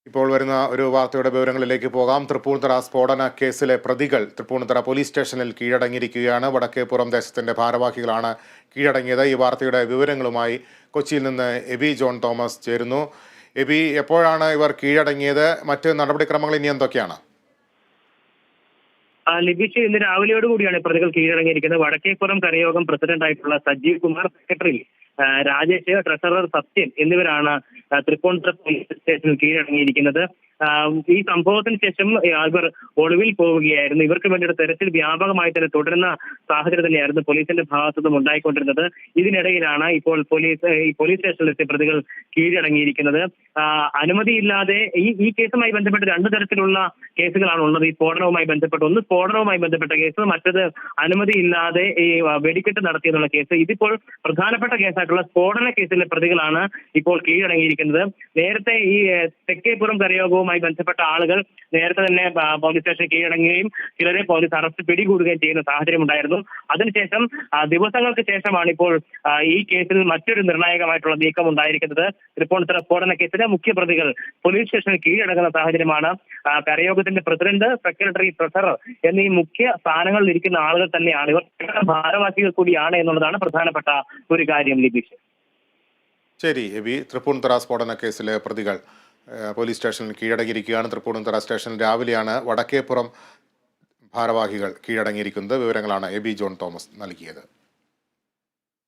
ഇപ്പോൾ വരുന്ന ഒരു വാർത്തയുടെ വിവരങ്ങളിലേക്ക് പോകാം. തൃപ്പൂണിത്തുറ സ്ഫോടന കേസിലെ പ്രതികൾ തൃപ്പൂണിത്തുറ പോലീസ് സ്റ്റേഷനിൽ കീഴടങ്ങിയിരിക്കുകയാണ്. വടക്കേപ്പുറം ദേശത്തിന്റെ ഭാരവാഹികളാണ് കീഴടങ്ങിയത്. ഈ വാർത്തയുടെ വിവരങ്ങളുമായി കൊച്ചിയിൽ നിന്ന് എബി ജോൺ തോമസ് ചേരുന്നു. എബി, എപ്പോഴാണ് ഇവർ കീഴടങ്ങിയത്? മറ്റ് നടപടിക്രമങ്ങൾ ഇനി എന്തൊക്കെയാണ്? ലിബീഷ്, ഇന്ന് രാവിലെയോടുകൂടിയാണ് പ്രതികൾ കീഴടങ്ങിയിരിക്കുന്നത്. വടക്കേപ്പുറം കരയോഗം പ്രസിഡന്റായിട്ടുള്ള സജീവ് കുമാർ, സെക്രട്ടറി രാജേഷ്, ട്രഷറർ സത്യൻ എന്നിവരാണ് തൃപ്പൂണിത്തുറ പോലീസ് സ്റ്റേഷനിൽ കീഴടങ്ങിയിരിക്കുന്നത്. ഈ സംഭവത്തിന് ശേഷം ഇവർ ഒളിവിൽ പോവുകയായിരുന്നു. ഇവർക്ക് വേണ്ടിയുള്ള തെരച്ചിൽ വ്യാപകമായി തന്നെ തുടരുന്ന സാഹചര്യം തന്നെയായിരുന്നു പോലീസിന്റെ ഭാഗത്തു നിന്നും ഉണ്ടായിക്കൊണ്ടിരുന്നത്. ഇതിനിടയിലാണ് ഇപ്പോൾ പോലീസ് സ്റ്റേഷനിലെത്തിയ പ്രതികൾ കീഴടങ്ങിയിരിക്കുന്നത്. അനുമതിയില്ലാതെ ഈ കേസുമായി ബന്ധപ്പെട്ട് രണ്ടു തരത്തിലുള്ള കേസുകളാണ് ഉള്ളത്. ഈ സ്ഫോടനവുമായി ബന്ധപ്പെട്ട് ഒന്ന് സ്ഫോടനവുമായി ബന്ധപ്പെട്ട കേസ്, മറ്റത് അനുമതിയില്ലാതെ ഈ വെടിക്കെട്ട് നടത്തിയെന്നുള്ള കേസ്. ഇതിപ്പോൾ പ്രധാനപ്പെട്ട കേസായിട്ടുള്ള സ്ഫോടന കേസിലെ പ്രതികളാണ് ഇപ്പോൾ കീഴടങ്ങിയിരിക്കുന്നത്. നേരത്തെ ഈ തെക്കേപ്പുറം കരയോഗവുമായി ബന്ധപ്പെട്ട ആളുകൾ നേരത്തെ തന്നെ പോലീസ് സ്റ്റേഷൻ കീഴടങ്ങുകയും ചിലരെ പോലീസ് അറസ്റ്റ് പിടികൂടുകയും ചെയ്യുന്ന സാഹചര്യം ഉണ്ടായിരുന്നു. അതിനുശേഷം ദിവസങ്ങൾക്ക് ശേഷമാണ് ഇപ്പോൾ ഈ കേസിൽ മറ്റൊരു നിർണായകമായിട്ടുള്ള നീക്കം ഉണ്ടായിരിക്കുന്നത്. തൃപ്പൂണിത്തുറ സ്ഫോടന കേസിലെ മുഖ്യപ്രതികൾ പോലീസ് സ്റ്റേഷനിൽ കീഴടങ്ങുന്ന സാഹചര്യമാണ്. കരയോഗത്തിന്റെ പ്രസിഡന്റ്, സെക്രട്ടറി, ട്രഷറർ എന്നീ മുഖ്യ സ്ഥാനങ്ങളിൽ ഇരിക്കുന്ന ആളുകൾ തന്നെയാണ്. ഇവർ ഭാരവാഹികൾ കൂടിയാണ് എന്നുള്ളതാണ് പ്രധാനപ്പെട്ട ഒരു കാര്യം. ലിബീഷ്, ശരി എബി. തൃപ്പൂണിത്തുറ സ്ഫോടന കേസിലെ പ്രതികൾ പോലീസ് സ്റ്റേഷനിൽ കീഴടങ്ങിയിരിക്കുകയാണ്. തൃപ്പൂണിത്തുറ സ്റ്റേഷനിൽ രാവിലെയാണ് വടക്കേപ്പുറം ഭാരവാഹികൾ കീഴടങ്ങിയിരിക്കുന്നത്. വിവരങ്ങളാണ് എബി ജോൺ തോമസ് നൽകിയത്.